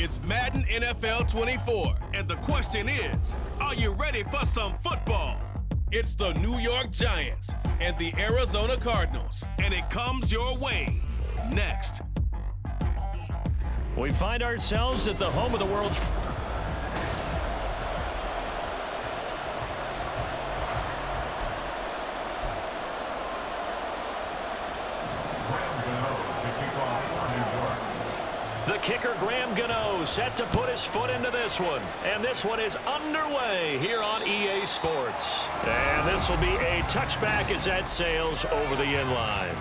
It's Madden NFL 24, and the question is, are you ready for some football? It's the New York Giants and the Arizona Cardinals, and it comes your way next. We find ourselves at the home of the world's... The kicker, Graham Gano, set to put his foot into this one. And this one is underway here on EA Sports. And this will be a touchback as that sails over the end line.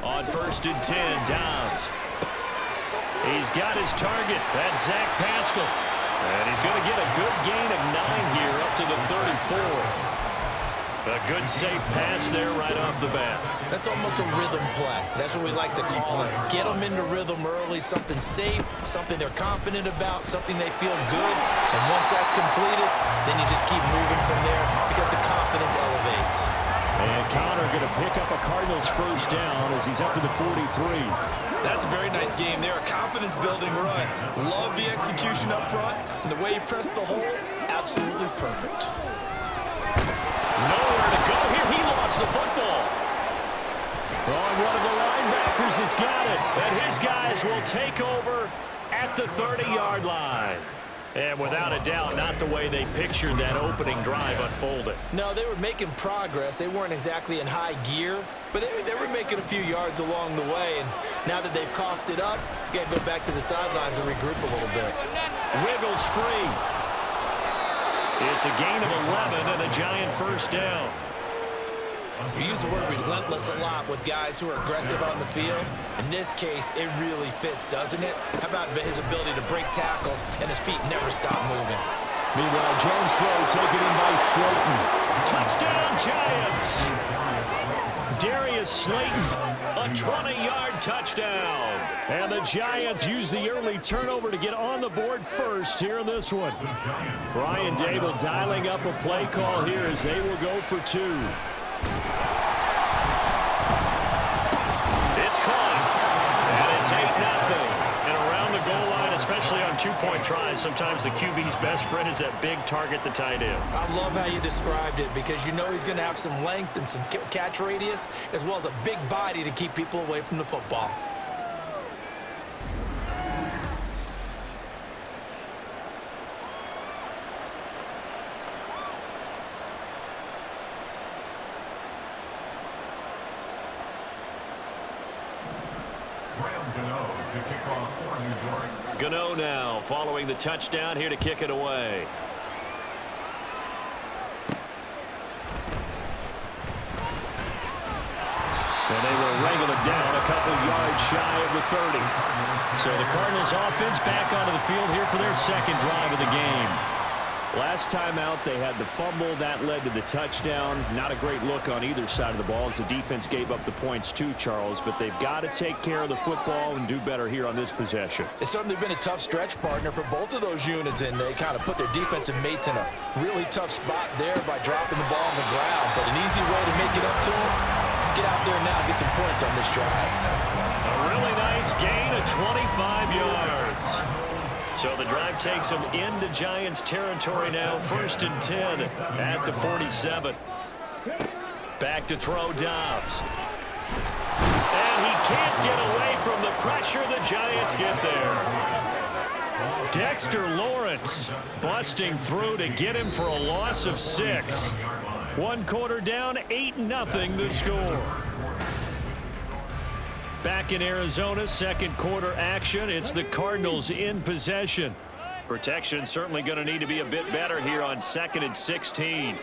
On 1st and 10, Downs. He's got his target. That's Zach Pascal. And he's going to get a good gain of 9 here up to the 34. A good safe pass there right off the bat. That's almost a rhythm play. That's what we like to call it. Get them into rhythm early, something safe, something they're confident about, something they feel good. And once that's completed, then you just keep moving from there because the confidence elevates. And Connor going to pick up a Cardinals first down as he's up to the 43. That's a very nice game there, a confidence-building run. Love the execution up front, and the way he pressed the hole, absolutely perfect. Nowhere to go here. He lost the football. Oh, one of the linebackers has got it. And his guys will take over at the 30-yard line. And without a doubt, not the way they pictured that opening drive unfolded. No, they were making progress. They weren't exactly in high gear, but they were making a few yards along the way. And now that they've coughed it up, you got to go back to the sidelines and regroup a little bit. Wiggles free. It's a gain of 11 and a Giant first down. We use the word relentless a lot with guys who are aggressive on the field. In this case, it really fits, doesn't it? How about his ability to break tackles and his feet never stop moving? Meanwhile, Jones throw taken in by Slayton. Touchdown, Giants! Darius Slayton, a 20-yard touchdown. And the Giants use the early turnover to get on the board first here in this one. Brian Dable dialing up a play call here as they will go for 2. It's caught, and it's 8-0. And around the goal line, especially on 2-point tries, sometimes the QB's best friend is that big target, the tight end. I love how you described it because you know he's going to have some length and some catch radius as well as a big body to keep people away from the football. Gano now following the touchdown here to kick it away. And they will wrangle it down a couple yards shy of the 30. So the Cardinals offense back onto the field here for their second drive of the game. Last time out, they had the fumble. That led to the touchdown. Not a great look on either side of the ball as the defense gave up the points too, Charles. But they've got to take care of the football and do better here on this possession. It's certainly been a tough stretch, partner, for both of those units, and they kind of put their defensive mates in a really tough spot there by dropping the ball on the ground. But an easy way to make it up to them, get out there now and get some points on this drive. A really nice gain of 25 yards. So the drive takes them into Giants territory now. 1st and 10 at the 47. Back to throw Dobbs. And he can't get away from the pressure. The Giants get there. Dexter Lawrence busting through to get him for a loss of 6. 1 quarter down, 8-0 the score. Back in Arizona, second quarter action. It's the Cardinals in possession. Protection certainly going to need to be a bit better here on 2nd and 16.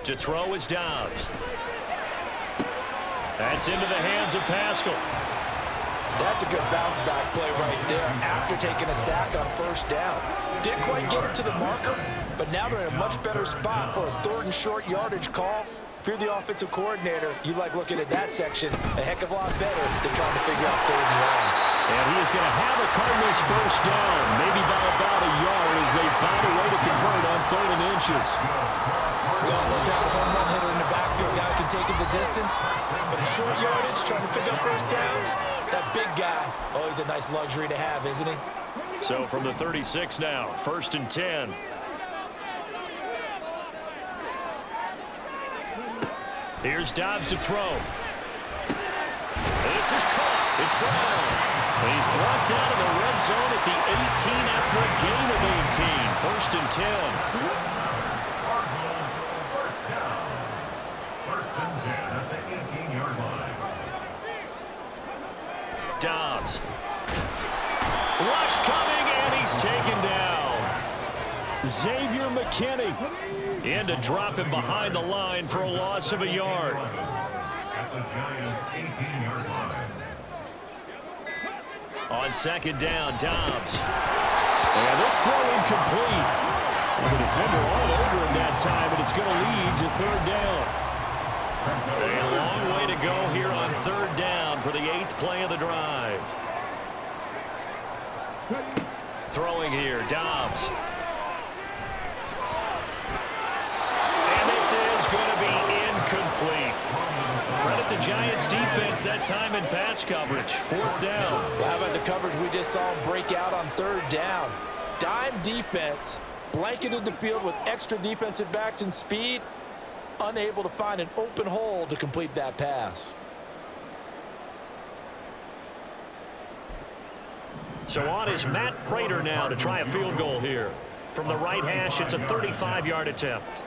To throw is Dobbs. That's into the hands of Pascal. That's a good bounce back play right there after taking a sack on 1st down. Didn't quite get it to the marker, but now they're in a much better spot for a 3rd and short yardage call. If you're the offensive coordinator, you like looking at that section a heck of a lot better than trying to figure out 3rd and long. And he is is going to have a Cardinals first down, maybe by about a yard as they find a way to convert on 3rd and inches. Well, no doubt a home run hitter in the backfield. Guy can take it the distance. But in short yardage, trying to pick up first downs, that big guy, oh, he's a nice luxury to have, isn't he? So from the 36 now, 1st and 10. Here's Dobbs to throw. This is caught. It's Brown. He's brought down in the red zone at the 18 after a gain of 18. 1st and 10. First and 10 at the 18-yard line. Dobbs. Rush coming, and he's taken down. Xavier McKinney in to drop him behind the line for a loss of a yard. At the Giants' 18-yard line. On 2nd down, Dobbs. And this throw incomplete. The defender all over him that time, but it's going to lead to 3rd down. A long way to go here on 3rd down for the 8th play of the drive. Throwing here, Dobbs. And this is going to be incomplete. Credit the Giants defense that time in pass coverage. 4th down. Well, how about the coverage we just saw him break out on 3rd down? Dime defense, blanketed the field with extra defensive backs and speed, unable to find an open hole to complete that pass. So on is Matt Prater now to try a field goal here. From the right hash, it's a 35-yard attempt.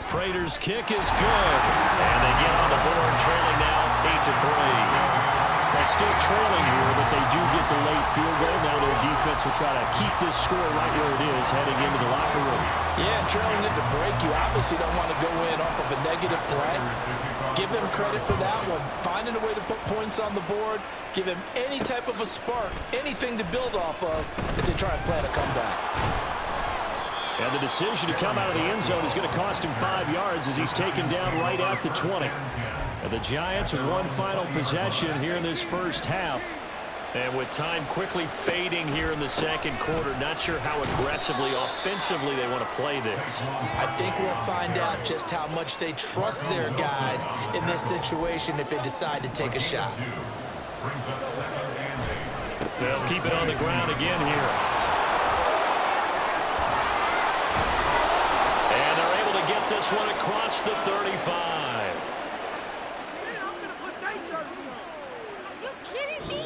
Prater's kick is good. And they get on the board, trailing now 8-3. They're still trailing here, but they do get the late field goal. Now their defense will try to keep this score right where it is heading into the locker room. Yeah, and trailing into break, you obviously don't want to go in off of a negative play. Give them credit for that one. Finding a way to put points on the board. Give them any type of a spark, anything to build off of as they try and plan a comeback. And the decision to come out of the end zone is going to cost him 5 yards as he's taken down right at the 20. And the Giants with one final possession here in this first half. And with time quickly fading here in the 2nd quarter, not sure how aggressively, offensively they want to play this. I think we'll find out just how much they trust their guys in this situation if they decide to take a shot. They'll keep it on the ground again here. And they're able to get this one across the 35.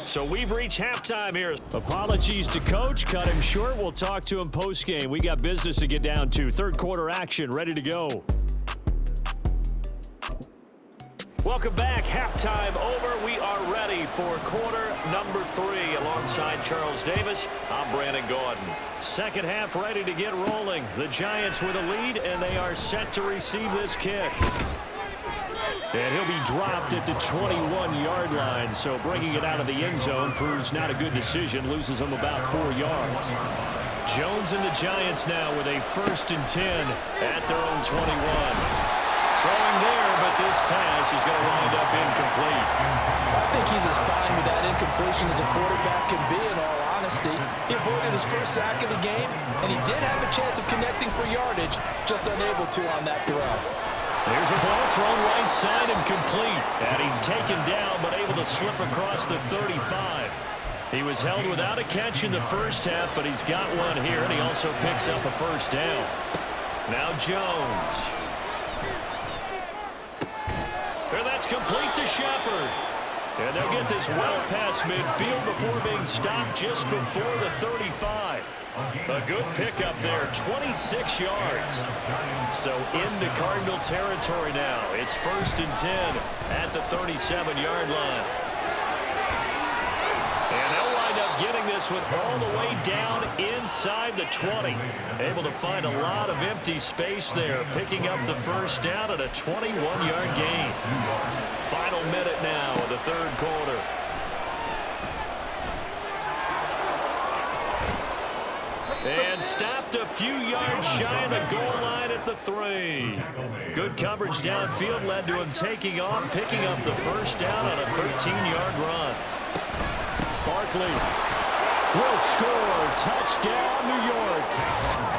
So we've reached halftime here. Apologies to Coach. Cut him short. We'll talk to him post-game. We got business to get down to. 3rd quarter action ready to go. Welcome back. Halftime over. We are ready for quarter number 3. Alongside Charles Davis, I'm Brandon Gordon. 2nd half ready to get rolling. The Giants with a lead, and they are set to receive this kick. And he'll be dropped at the 21-yard line, so bringing it out of the end zone proves not a good decision, loses him about 4 yards. Jones and the Giants now with a 1st and 10 at their own 21. Throwing there, but this pass is going to wind up incomplete. I think he's as fine with that incompletion as a quarterback can be, in all honesty. He avoided his first sack of the game, and he did have a chance of connecting for yardage, just unable to on that throw. There's a ball thrown right side and complete. And he's taken down but able to slip across the 35. He was held without a catch in the first half, but he's got one here, and he also picks up a 1st down. Now Jones. And that's complete to Shepard. And they'll get this well past midfield before being stopped just before the 35. A good pickup there, 26 yards. So into Cardinal territory now. It's 1st and 10 at the 37-yard line. And they'll wind up getting this one all the way down inside the 20. Able to find a lot of empty space there, picking up the 1st down at a 21-yard gain. Final minute now of the 3rd quarter. And stopped a few yards shy of the goal line at the 3. Good coverage downfield led to him taking off, picking up the 1st down on a 13-yard run. Barkley will score. Touchdown, New York.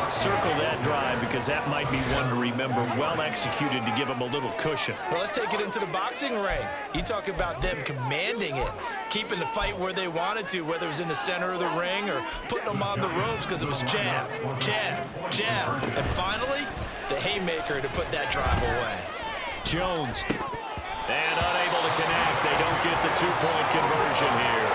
Circle that drive because that might be one to remember. Well executed to give them a little cushion. Well, let's take it into the boxing ring. You talk about them commanding it, keeping the fight where they wanted to, whether it was in the center of the ring or putting them on the ropes because it was jab, jab, jab. And finally, the haymaker to put that drive away. Jones. And unable to connect. They don't get the two-point conversion here.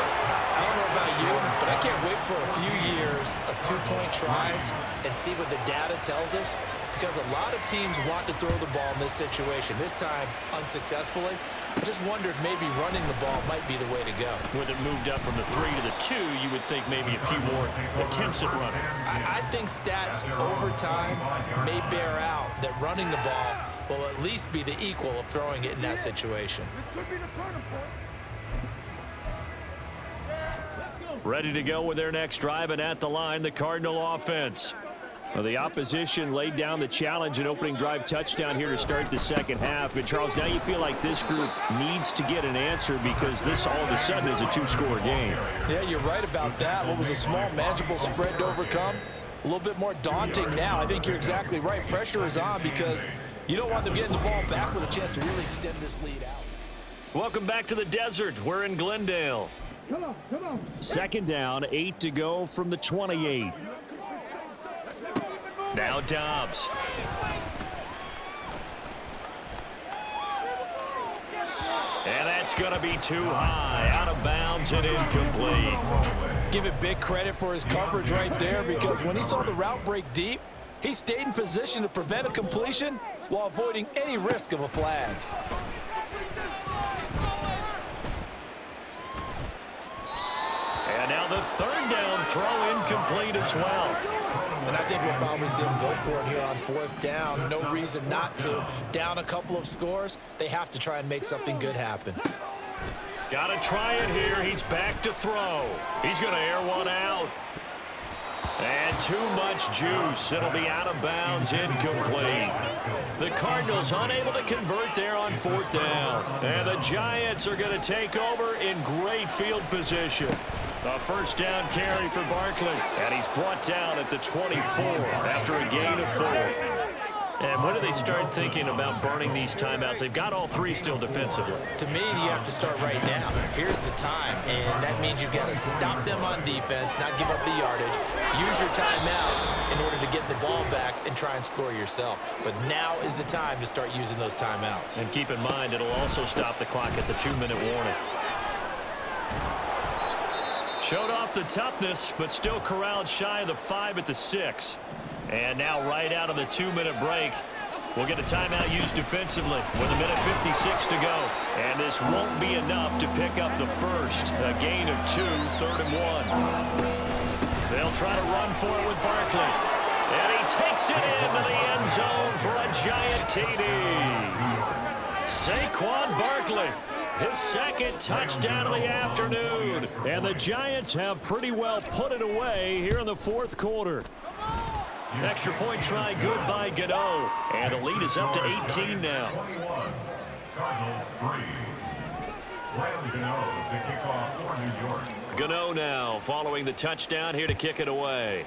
I don't know about you, but I can't wait for a few years of two-point tries and see what the data tells us, because a lot of teams want to throw the ball in this situation. This time, unsuccessfully. I just wonder if maybe running the ball might be the way to go. With it moved up from the 3 to the 2, you would think maybe a few more attempts at running. I think stats over time may bear out that running the ball will at least be the equal of throwing it in that situation. Ready to go with their next drive, and at the line, the Cardinal offense. Well, the opposition laid down the challenge and opening drive touchdown here to start the second half. And, Charles, now you feel like this group needs to get an answer because this all of a sudden is a two-score game. Yeah, you're right about that. What was a small, manageable spread to overcome? A little bit more daunting now. I think you're exactly right. Pressure is on because you don't want them getting the ball back with a chance to really extend this lead out. Welcome back to the desert. We're in Glendale. Come on. Second down, 8 to go from the 28. Now Dobbs. And that's going to be too high. Out of bounds and incomplete. Give it big credit for his coverage right there, because when he saw the route break deep, he stayed in position to prevent a completion while avoiding any risk of a flag. And now the third down throw incomplete as well. And I think we'll probably see him go for it here on fourth down. No reason not to. Down a couple of scores, they have to try and make something good happen. Got to try it here. He's back to throw. He's going to air one out. And too much juice. It'll be out of bounds, incomplete. The Cardinals unable to convert there on fourth down. And the Giants are going to take over in great field position. A first down carry for Barkley. And he's brought down at the 24 after a gain of 4. And when do they start thinking about burning these timeouts? They've got all three still defensively. To me, you have to start right now. Here's the time, and that means you've got to stop them on defense, not give up the yardage. Use your timeouts in order to get the ball back and try and score yourself. But now is the time to start using those timeouts. And keep in mind, it'll also stop the clock at the 2-minute warning. Showed off the toughness, but still corralled shy of the 5 at the 6. And now right out of the 2-minute break, we'll get a timeout used defensively with a minute 56 to go. And this won't be enough to pick up the first. A gain of 2, 3rd and 1. They'll try to run for it with Barkley. And he takes it into the end zone for a giant TD. Saquon Barkley, his second touchdown of the afternoon. And the Giants have pretty well put it away here in the fourth quarter. Extra point try good by Gano. And the lead is up to 18 now. 21. Cardinals 3. Landon Gano to kick off for New York. Gano now following the touchdown here to kick it away.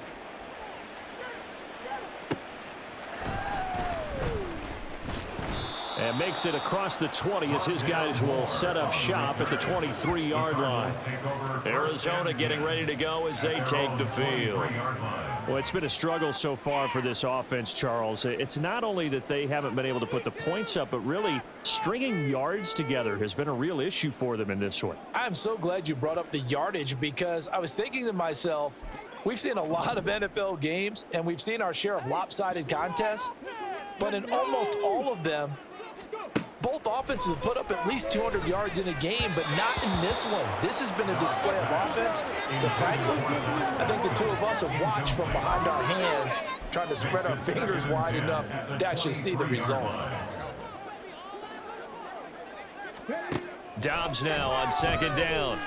And makes it across the 20 as his guys will set up shop at the 23-yard line. Arizona getting ready to go as they take the field. Well, it's been a struggle so far for this offense, Charles. It's not only that they haven't been able to put the points up, but really stringing yards together has been a real issue for them in this one. I'm so glad you brought up the yardage, because I was thinking to myself, we've seen a lot of NFL games and we've seen our share of lopsided contests, but in almost all of them, both offenses have put up at least 200 yards in a game, but not in this one. This has been a display of offense that, frankly, I think the two of us have watched from behind our hands, trying to spread our fingers wide enough to actually see the result. Dobbs now on second down.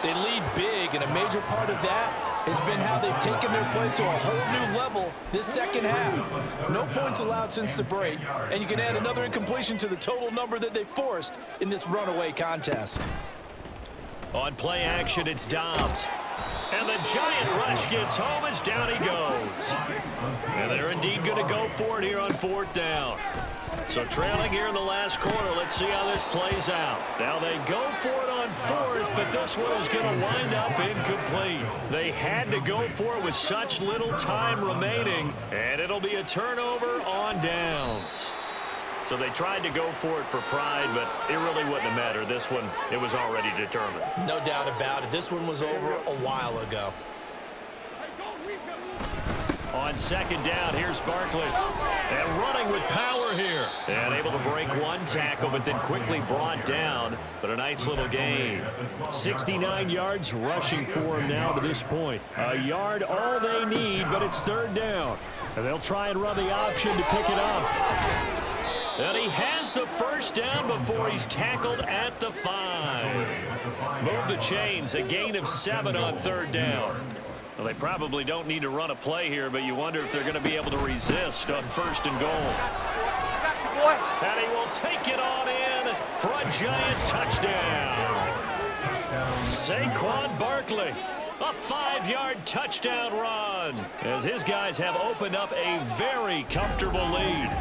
They lead big, and a major part of that has been how they've taken their play to a whole new level this second half. No points allowed since the break, and you can add another incompletion to the total number that they forced in this runaway contest. On play action, it's Dobbs. And the giant rush gets home as down he goes. And they're indeed going to go for it here on 4th down. So trailing here in the last quarter, let's see how this plays out. Now they go for it on 4th, but this one is going to wind up incomplete. They had to go for it with such little time remaining, and it'll be a turnover on downs. So they tried to go for it for pride, but it really wouldn't have mattered. This one, it was already determined. No doubt about it. This one was over a while ago. On 2nd down, here's Barkley. And running with power here. And able to break one tackle, but then quickly brought down. But a nice little gain. 69 yards rushing for him now to this point. A yard all they need, but it's 3rd down. And they'll try and run the option to pick it up. And he has the 1st down before he's tackled at the 5. Move the chains, a gain of 7 on 3rd down. Well, they probably don't need to run a play here, but you wonder if they're going to be able to resist on 1st and goal. And he will take it on in for a giant touchdown. Saquon Barkley, a 5-yard touchdown run, as his guys have opened up a very comfortable lead.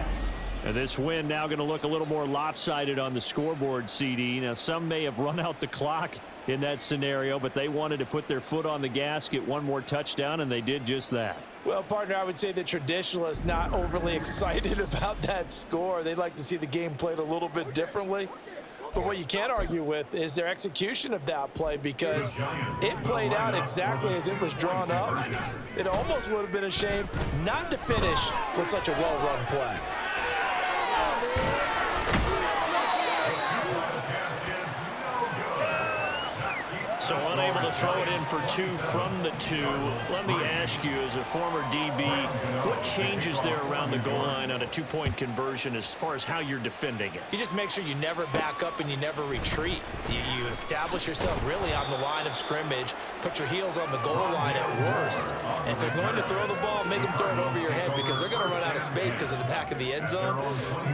And this win now going to look a little more lopsided on the scoreboard, CD. Now, some may have run out the clock in that scenario, but they wanted to put their foot on the gas, get one more touchdown, and they did just that. Well, partner, I would say the traditionalists not overly excited about that score. They'd like to see the game played a little bit differently. But what you can't argue with is their execution of that play, because it played out exactly as it was drawn up. It almost would have been a shame not to finish with such a well-run play. So unable to throw it in for 2 from the 2. Let me ask you, as a former DB, what changes there around the goal line on a 2-point conversion as far as how you're defending it? You just make sure you never back up and you never retreat. You establish yourself really on the line of scrimmage, put your heels on the goal line at worst. And if they're going to throw the ball, make them throw it over your head, because they're going to run out of space because of the back of the end zone.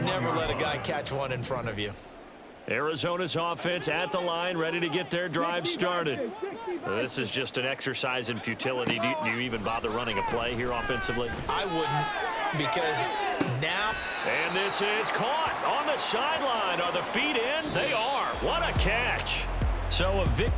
Never let a guy catch one in front of you. Arizona's offense at the line, ready to get their drive started. This is just an exercise in futility. Do you even bother running a play here offensively? I wouldn't, because now... And this is caught on the sideline. Are the feet in? They are. What a catch. So a victory.